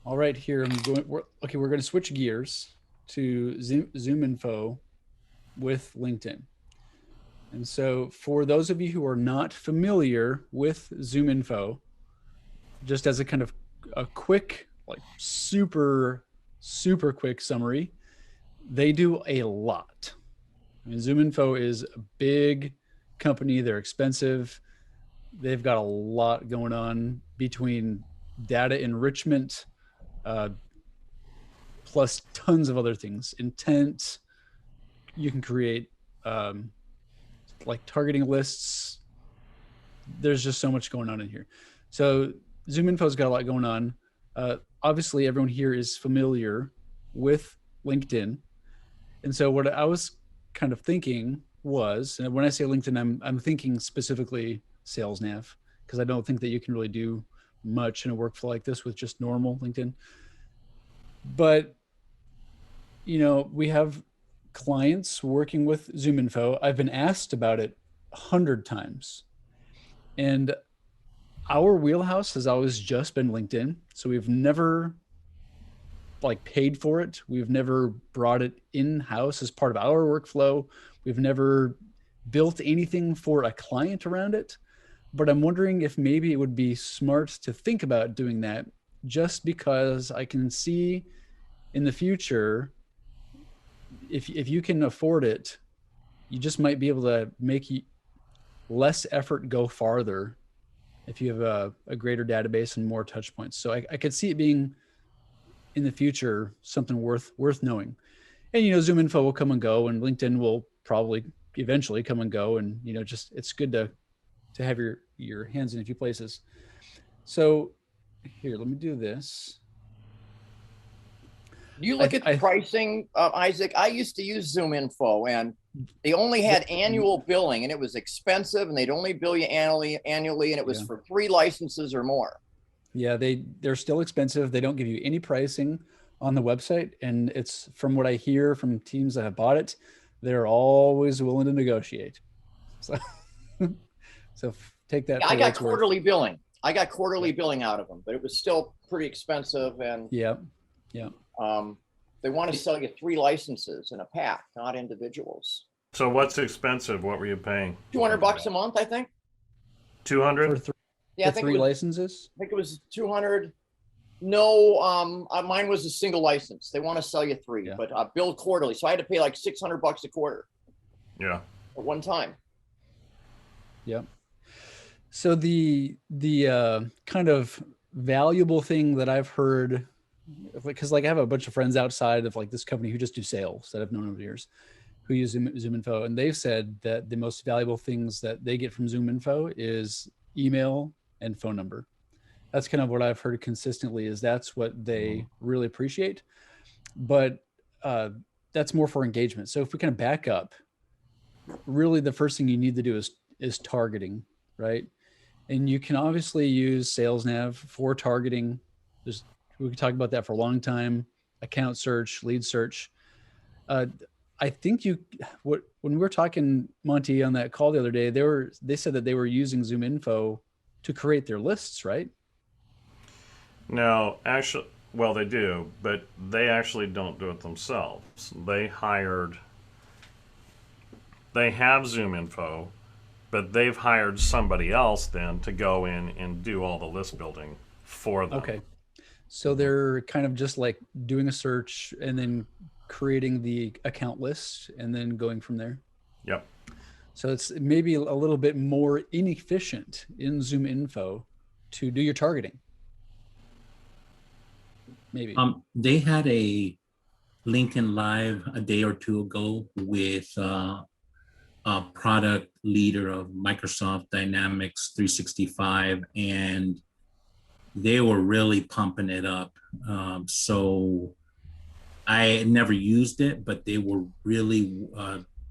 All right, here we're going to switch gears to ZoomInfo with LinkedIn. And so for those of you who are not familiar with ZoomInfo, just as a kind of a quick, like super quick summary, they do a lot. I mean, ZoomInfo is a big company. They're expensive. They've got a lot going on between data enrichment, uh, plus tons of other things. Intent. You can create like targeting lists. There's just so much going on in here. So ZoomInfo's got a lot going on. Obviously, everyone here is familiar with LinkedIn. And so what I was kind of thinking was, and when I say LinkedIn, I'm thinking specifically Sales Nav, because I don't think that you can really do much in a workflow like this with just normal LinkedIn. But, you know, we have clients working with ZoomInfo. I've been asked about it 100 times. And our wheelhouse has always just been LinkedIn. So we've never like paid for it. We've never brought it in-house as part of our workflow. We've never built anything for a client around it. But I'm wondering if maybe it would be smart to think about doing that, just because I can see in the future, if you can afford it, you just might be able to make less effort go farther if you have a greater database and more touch points. So I could see it being in the future something worth knowing. And you know, ZoomInfo will come and go, and LinkedIn will probably eventually come and go. And you know, just it's good to have your hands in a few places. So here, let me do this. You look at the pricing, Isaac. I used to use ZoomInfo, and they only had annual billing, and it was expensive, and they'd only bill you annually, and it was for 3 licenses or more. Yeah, they're still expensive. They don't give you any pricing on the website, and it's from what I hear from teams that have bought it, they're always willing to negotiate. So, so take that. Yeah, I got quarterly billing. I got quarterly billing out of them, but it was still pretty expensive. And yeah. They want to sell you 3 licenses in a pack, not individuals. So what's expensive? What were you paying? $200 a month, I think. 200? Yeah, I think 3 licenses. I think it was 200. No, mine was a single license. They want to sell you 3, but billed quarterly. So I had to pay like $600 a quarter. Yeah. At one time. Yeah. So the kind of valuable thing that I've heard, because like I have a bunch of friends outside of like this company who just do sales that I've known over the years, who use ZoomInfo, and they've said that the most valuable things that they get from ZoomInfo is email and phone number. That's kind of what I've heard consistently, is that's what they really appreciate. But that's more for engagement. So if we kind of back up, really the first thing you need to do is targeting, right? And you can obviously use Sales Nav for targeting. We could talk about that for a long time. Account search, lead search. I think when we were talking, Monty, on that call the other day, they said that they were using ZoomInfo to create their lists, right? No, actually, well, they do, but they actually don't do it themselves. They have ZoomInfo, but they've hired somebody else then to go in and do all the list building for them. Okay. So they're kind of just like doing a search and then creating the account list and then going from there. Yep. So it's maybe a little bit more inefficient in ZoomInfo to do your targeting. Maybe. They had a LinkedIn Live a day or two ago with a product leader of Microsoft Dynamics 365, and they were really pumping it up. So I never used it, but they were really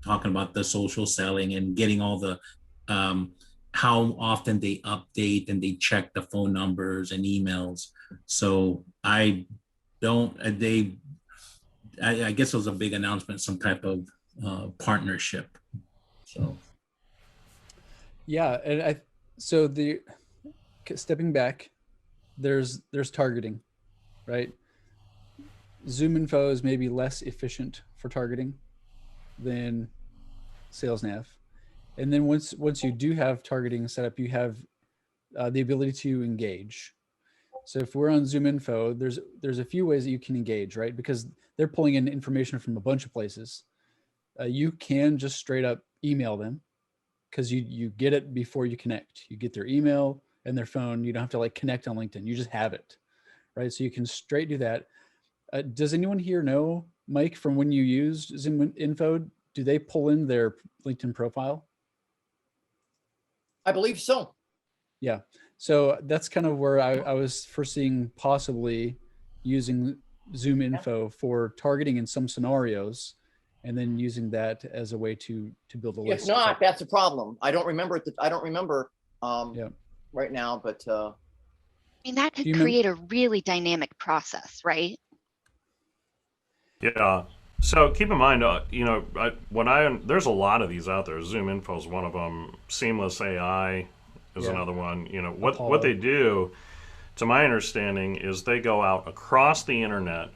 talking about the social selling and getting all the how often they update and they check the phone numbers and emails. So I guess it was a big announcement, some type of partnership. So yeah, and stepping back, there's targeting, right? ZoomInfo is maybe less efficient for targeting than SalesNav. And then once you do have targeting set up, you have the ability to engage. So if we're on ZoomInfo, there's a few ways that you can engage, right? Because they're pulling in information from a bunch of places. You can just straight up email them because you get it before you connect. You get their email and their phone. You don't have to like connect on LinkedIn. You just have it, right? So you can straight do that. Does anyone here know, Mike, from when you used ZoomInfo, do they pull in their LinkedIn profile? I believe so. Yeah. So that's kind of where I was foreseeing possibly using ZoomInfo for targeting in some scenarios, and then using that as a way to build a list. If not, that's a problem. I don't remember right now, but I mean, that could create a really dynamic process, right? Yeah. So keep in mind, there's a lot of these out there. ZoomInfo is one of them. Seamless AI is another one. You know, what they do, to my understanding, is they go out across the internet,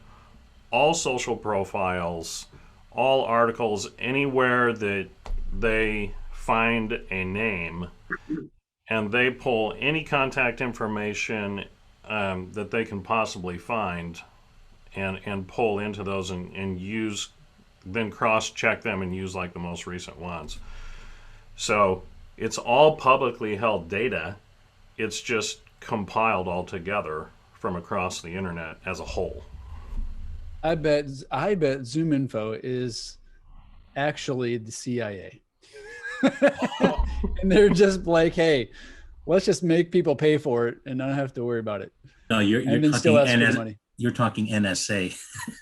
all social profiles, all articles, anywhere that they find a name, and they pull any contact information that they can possibly find, and pull into those and use, then cross-check them and use like the most recent ones. So it's all publicly held data. It's just compiled all together from across the internet as a whole. I bet ZoomInfo is actually the CIA. And they're just like, hey, let's just make people pay for it and not have to worry about it. No, you're talking still asking for money. You're talking NSA.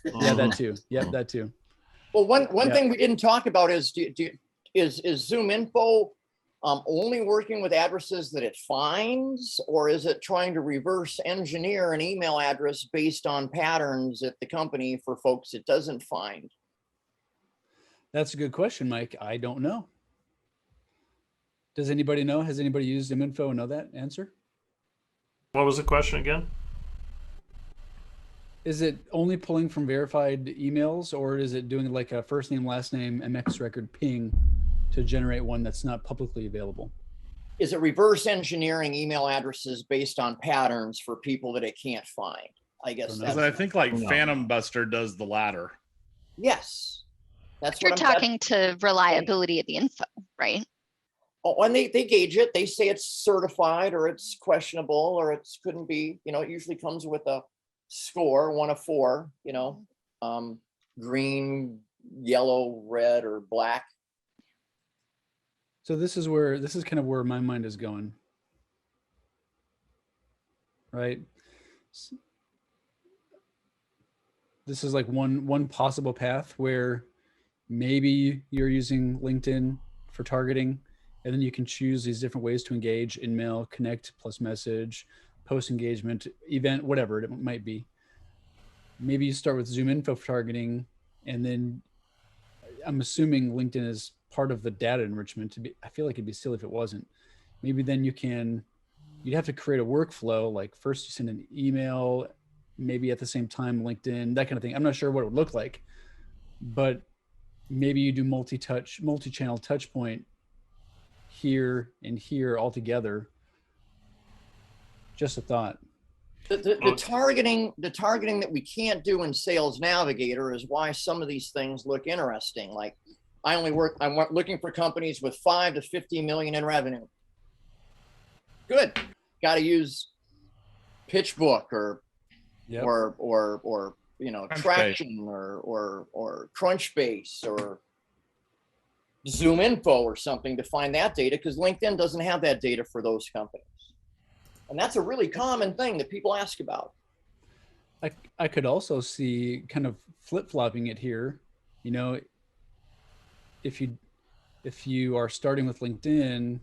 Yeah, that too. Yep, that too. Well, one thing we didn't talk about is is ZoomInfo only working with addresses that it finds, or is it trying to reverse engineer an email address based on patterns at the company for folks it doesn't find? That's a good question, Mike. I don't know. Does anybody know? Has anybody used ZoomInfo and know that answer? What was the question again? Is it only pulling from verified emails, or is it doing like a first name, last name, MX record ping to generate one that's not publicly available? Is it reverse engineering email addresses based on patterns for people that it can't find? I guess that's, I think like Phantom Buster does the latter. Yes. That's You're talking to reliability of the info, right? Oh, and they gauge it. They say it's certified or it's questionable or it couldn't be, it usually comes with a score, 1 of 4, green, yellow, red, or black. So this is kind of where my mind is going, right? This is like one possible path where maybe you're using LinkedIn for targeting, and then you can choose these different ways to engage: in-mail, connect plus message, post engagement, event, whatever it might be. Maybe you start with ZoomInfo for targeting, and then I'm assuming LinkedIn is part of the data enrichment. I feel like it'd be silly if it wasn't. Maybe then you'd have to create a workflow. Like first you send an email, maybe at the same time LinkedIn, that kind of thing. I'm not sure what it would look like, but maybe you do multi-channel touch point here and here all together. Just a thought. The targeting that we can't do in Sales Navigator is why some of these things look interesting. Like I'm looking for companies with 5 to 50 million in revenue. Good. Got to use PitchBook or Traction or Crunchbase or ZoomInfo or something to find that data, because LinkedIn doesn't have that data for those companies. And that's a really common thing that people ask about. I could see kind of flip-flopping it here. If you are starting with LinkedIn,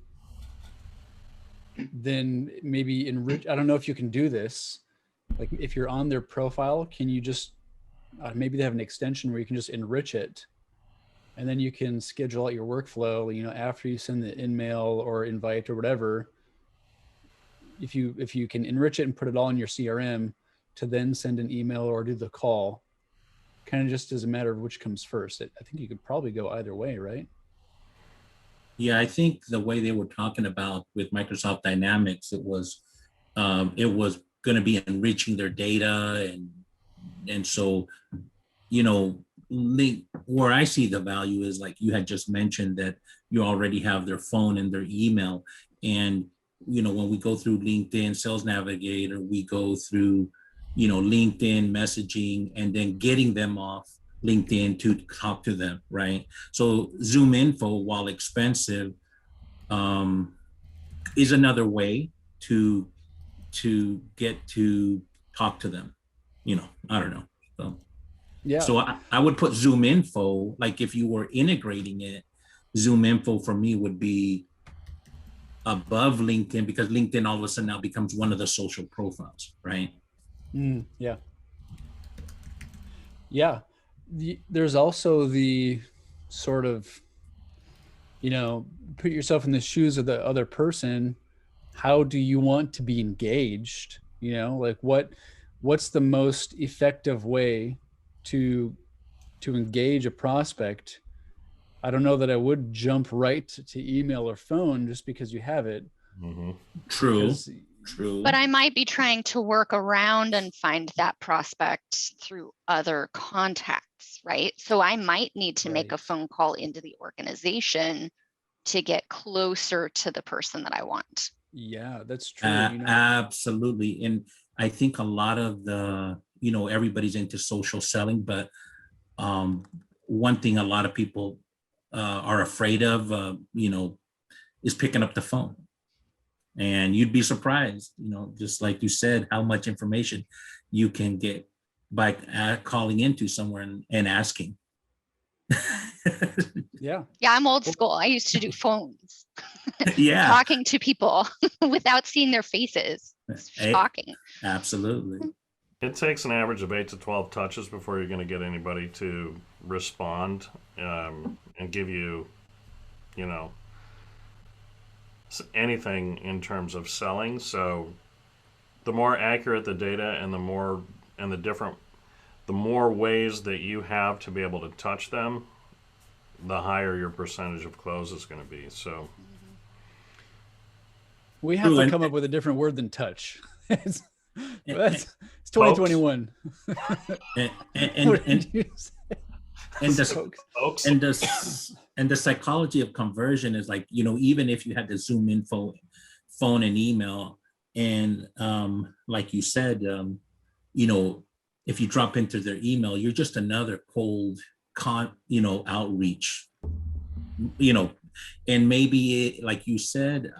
then maybe enrich. I don't know if you can do this. Like if you're on their profile, can you just maybe they have an extension where you can just enrich it, and then you can schedule out your workflow. After you send the in-mail or invite or whatever. If you can enrich it and put it all in your CRM, to then send an email or do the call, kind of just as a matter of which comes first. I think you could probably go either way, right? Yeah, I think the way they were talking about with Microsoft Dynamics, it was going to be enriching their data, and so, you know, where I see the value is, like you had just mentioned, that you already have their phone and their email, and you know, when we go through LinkedIn Sales Navigator, we go through, you know, LinkedIn messaging, and then getting them off LinkedIn to talk to them, right? So ZoomInfo, while expensive, is another way to get to talk to them. You know, I don't know. So yeah. So I would put ZoomInfo, like if you were integrating it, ZoomInfo for me would be above LinkedIn, because LinkedIn all of a sudden now becomes one of the social profiles, right? Yeah. Yeah. There's also the sort of, you know, put yourself in the shoes of the other person. How do you want to be engaged? You know, like what's the most effective way to engage a prospect? I don't know that I would jump right to email or phone just because you have it. Mm-hmm. True. But I might be trying to work around and find that prospect through other contacts, right? So I might need to make a phone call into the organization to get closer to the person that I want. Yeah, that's true. You know? Absolutely. And I think a lot of the, you know, everybody's into social selling, but one thing a lot of people are afraid of, you know, is picking up the phone. And you'd be surprised, you know, just like you said, how much information you can get by calling into somewhere and asking. Yeah. Yeah, I'm old school. I used to do phones. Yeah. Talking to people without seeing their faces. It's shocking. Absolutely. It takes an average of 8 to 12 touches before you're going to get anybody to respond and give you, you know, anything in terms of selling. So the more accurate the data and the more ways that you have to be able to touch them, the higher your percentage of close is going to be. So we have to come up with a different word than touch. It's 2021. And the psychology of conversion is like, you know, even if you had the ZoomInfo phone and email, and like you said, you know, if you drop into their email, you're just another cold outreach, you know. And maybe like you said,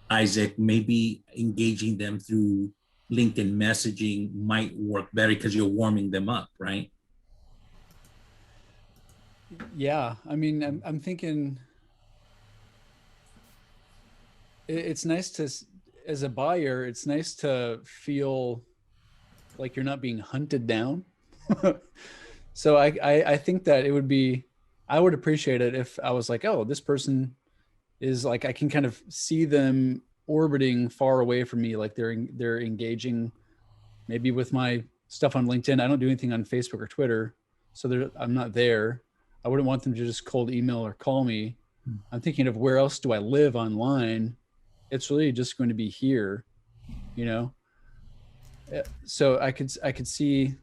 Isaac, maybe engaging them through LinkedIn messaging might work better because you're warming them up, right? Yeah, I mean, I'm thinking it's nice to, as a buyer, it's nice to feel like you're not being hunted down. So I think that it would be, I would appreciate it if I was like, oh, this person is like, I can kind of see them orbiting far away from me, like they're engaging maybe with my stuff on LinkedIn. I don't do anything on Facebook or Twitter, so I'm not there. I wouldn't want them to just cold email or call me. I'm thinking of where else do I live online? It's really just going to be here, you know? So I could see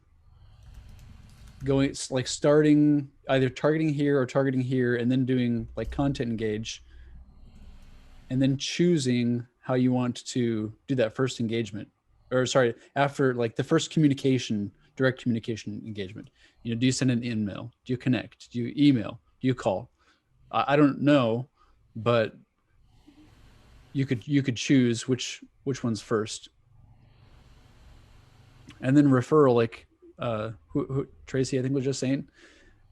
going, like starting either targeting here or targeting here, and then doing like content engage, and then choosing how you want to do that first engagement, or sorry, after like the first communication, direct communication engagement. You know, do you send an email? Do you connect? Do you email? Do you call? I don't know, but you could choose which one's first. And then referral, like who Tracy, I think, was just saying,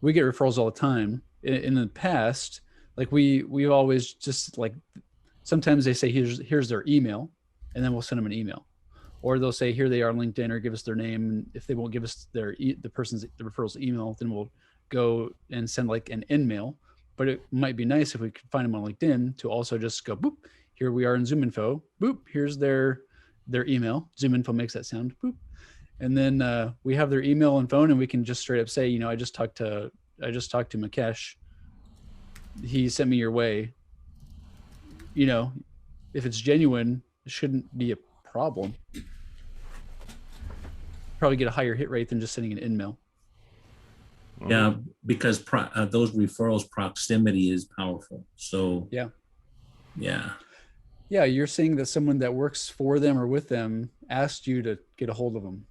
we get referrals all the time. In the past, like we've always just like, sometimes they say here's their email, and then we'll send them an email, or they'll say here they are on LinkedIn, or give us their name. And if they won't give us the referral's email, then we'll go and send like an in-mail. But it might be nice if we could find them on LinkedIn to also just go boop, here we are in ZoomInfo, boop, here's their their email. ZoomInfo makes that sound. Boop. And then we have their email and phone, and we can just straight up say, I just talked to Mukesh. He sent me your way. If it's genuine, it shouldn't be a problem. Probably get a higher hit rate than just sending an in-mail. Yeah, because those referrals proximity is powerful. So yeah. You're saying that someone that works for them or with them asked you to get a hold of them.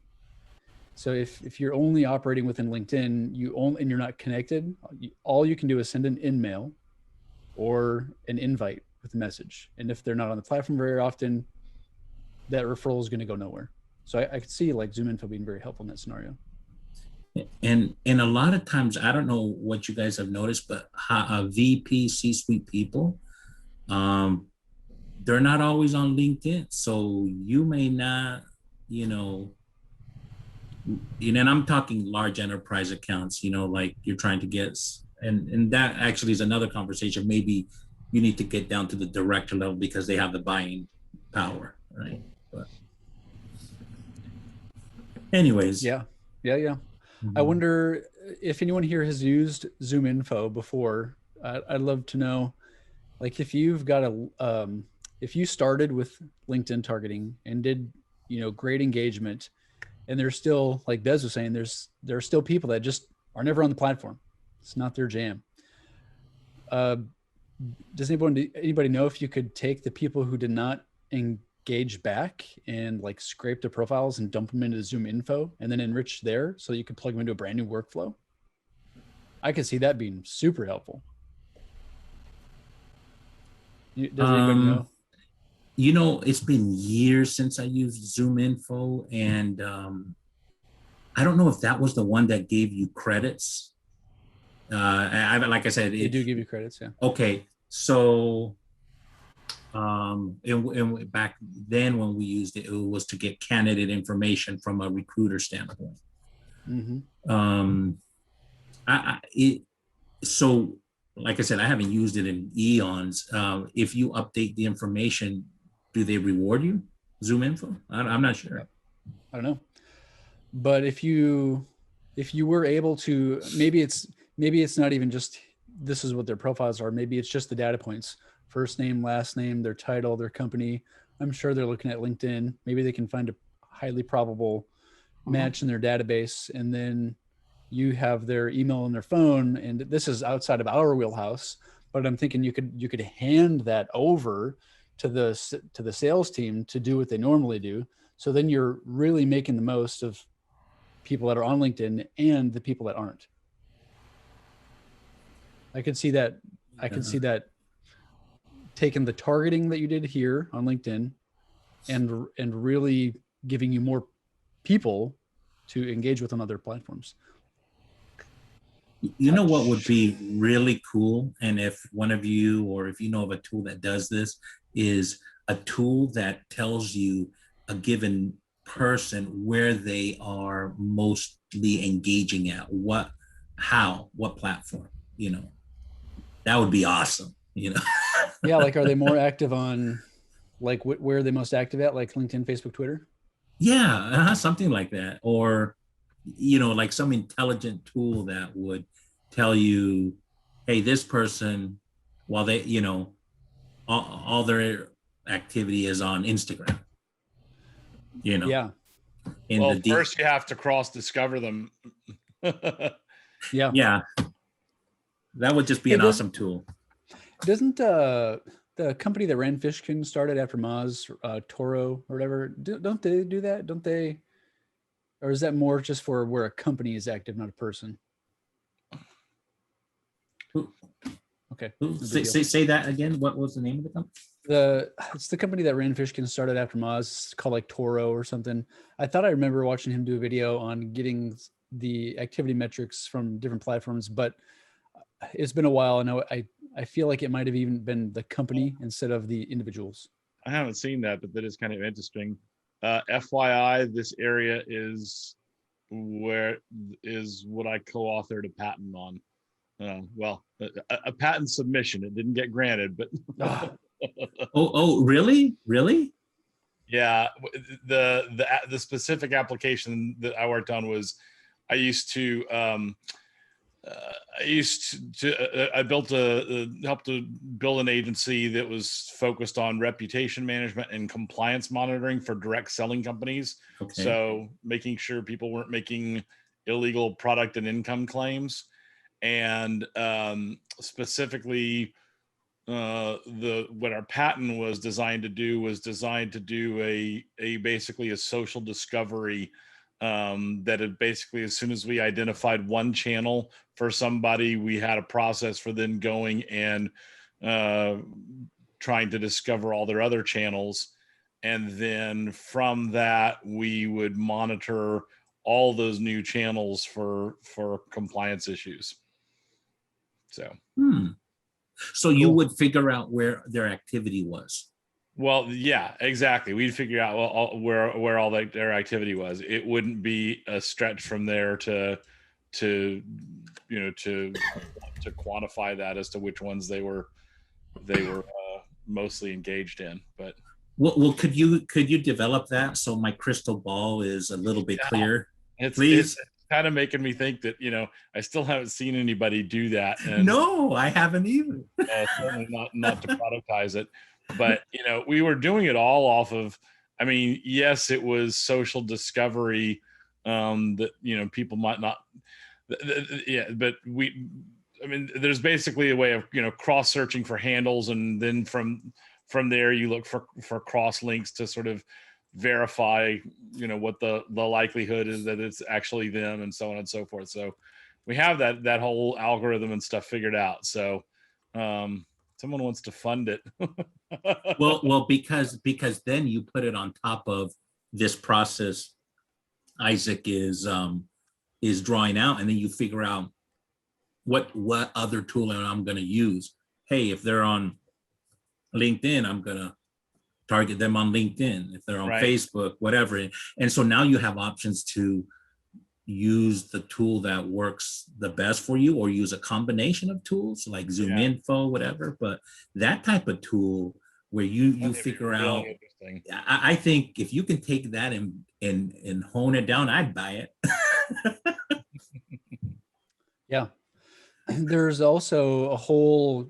So if you're only operating within LinkedIn, and you're not connected, all you can do is send an in-mail or an invite with a message. And if they're not on the platform very often, that referral is going to go nowhere. So I could see like ZoomInfo being very helpful in that scenario. And a lot of times, I don't know what you guys have noticed, but VP C-suite people, they're not always on LinkedIn. So you may not, and I'm talking large enterprise accounts, like you're trying to get, and that actually is another conversation. Maybe you need to get down to the director level because they have the buying power, right? But anyways. Yeah. I wonder if anyone here has used ZoomInfo before. I'd love to know, like, if you've got if you started with LinkedIn targeting and did, great engagement, and there's still, like Bez was saying, there are still people that just are never on the platform. It's not their jam. Does anybody know if you could take the people who did not engage back and like scrape their profiles and dump them into ZoomInfo and then enrich there so you could plug them into a brand new workflow? I could see that being super helpful. Does anybody know? It's been years since I used ZoomInfo, and I don't know if that was the one that gave you credits. Like I said, they do give you credits. Yeah. Okay. So, and back then when we used it, it was to get candidate information from a recruiter standpoint. Mm-hmm. So like I said, I haven't used it in eons. If you update the information, do they reward you? ZoomInfo? I'm not sure. I don't know. But if you were able to, maybe it's not even just this is what their profiles are. Maybe it's just the data points: first name, last name, their title, their company. I'm sure they're looking at LinkedIn. Maybe they can find a highly probable match in their database, and then you have their email and their phone. And this is outside of our wheelhouse, but I'm thinking you could hand that over to the sales team to do what they normally do. So then you're really making the most of people that are on LinkedIn and the people that aren't. I could see that. I could see that taking the targeting that you did here on LinkedIn and really giving you more people to engage with on other platforms. You know what would be really cool? And if one of you, or if you know of a tool that does this, is a tool that tells you a given person where they are mostly engaging at, what platform, that would be awesome, Yeah. Like, are they more active on, like, where are they most active at? Like LinkedIn, Facebook, Twitter? Yeah, something like that. Or, like some intelligent tool that would tell you, hey, this person, while they, all their activity is on Instagram, Yeah. Well, first you have to cross-discover them. Yeah. Yeah. That would just be an awesome tool. Doesn't the company that ran Fishkin started after Moz, Toro or whatever, don't they do that? Don't they? Or is that more just for where a company is active, not a person? Okay. Say that again. What was the name of the company? It's the company that ran Fishkin started after Moz. It's called like Toro or something. I thought I remember watching him do a video on getting the activity metrics from different platforms, but it's been a while. And I feel like it might have even been the company instead of the individuals. I haven't seen that, but that is kind of interesting. FYI, this area is what I co-authored a patent on. A patent submission. It didn't get granted, but oh, really? Yeah, the specific application that I worked on was I used to I built helped to build an agency that was focused on reputation management and compliance monitoring for direct selling companies. Okay. So making sure people weren't making illegal product and income claims, and specifically what our patent was designed to do a basically a social discovery, that it basically, as soon as we identified one channel for somebody, we had a process for then going and trying to discover all their other channels, and then from that we would monitor all those new channels for compliance issues. So So you would figure out where their activity was. Well, yeah, exactly. We'd figure out where all their activity was. It wouldn't be a stretch from there to quantify that as to which ones they were mostly engaged in. But well, could you develop that so my crystal ball is a little bit clearer? Please. It's kind of making me think that I still haven't seen anybody do that. And no, I haven't either. Certainly not to productize it. But we were doing it all off of, I mean, yes, it was social discovery, that people might not, but there's basically a way of cross searching for handles, and then from there you look for cross links to sort of verify what the likelihood is that it's actually them, and so on and so forth. So we have that whole algorithm and stuff figured out. So someone wants to fund it. well, because then you put it on top of this process Isaac is drawing out, and then you figure out what other tool I'm going to use. Hey, if they're on LinkedIn, I'm going to target them on LinkedIn. If they're on Facebook, whatever. And so now you have options to use the tool that works the best for you, or use a combination of tools like ZoomInfo, whatever. But that type of tool where you figure out, I think if you can take that and hone it down, I'd buy it. Yeah. There's also a whole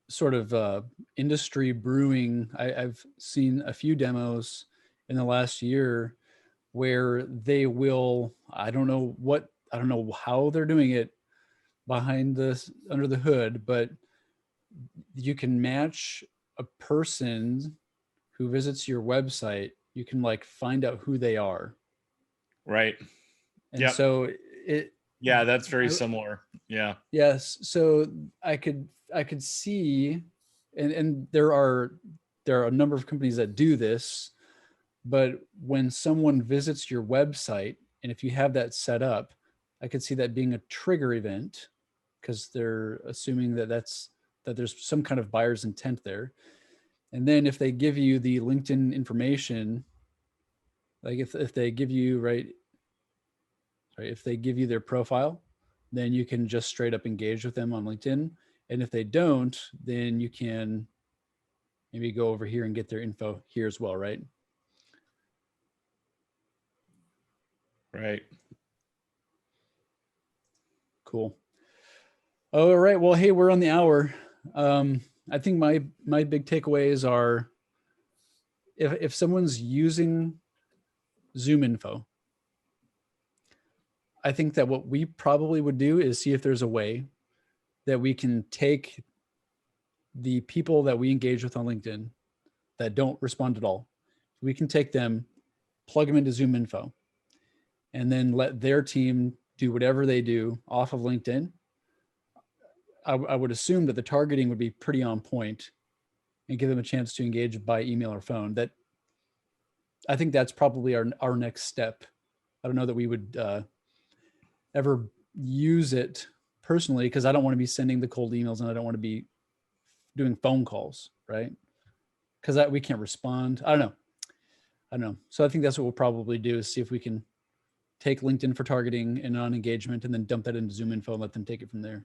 sort of industry brewing. I've seen a few demos in the last year where they will, I don't know how they're doing it behind this, under the hood, but you can match a person who visits your website. You can like find out who they are. Right. And so yeah, that's very similar. Yeah. Yes. So I could see, and there are a number of companies that do this, but when someone visits your website, and if you have that set up, I could see that being a trigger event, because they're assuming that there's some kind of buyer's intent there. And then if they give you the LinkedIn information, like if they give you if they give you their profile, then you can just straight up engage with them on LinkedIn. And if they don't, then you can maybe go over here and get their info here as well, right? Right. Cool. All right. Well, hey, we're on the hour. I think my big takeaways are, if someone's using ZoomInfo, I think that what we probably would do is see if there's a way that we can take the people that we engage with on LinkedIn that don't respond at all. We can take them, plug them into ZoomInfo, and then let their team do whatever they do off of LinkedIn. I would assume that the targeting would be pretty on point, and give them a chance to engage by email or phone. That, I think that's probably our next step. I don't know that we would ever use it personally, because I don't want to be sending the cold emails, and I don't want to be doing phone calls, right? Because we can't respond. I don't know. So I think that's what we'll probably do, is see if we can take LinkedIn for targeting and on engagement, and then dump that into ZoomInfo and let them take it from there.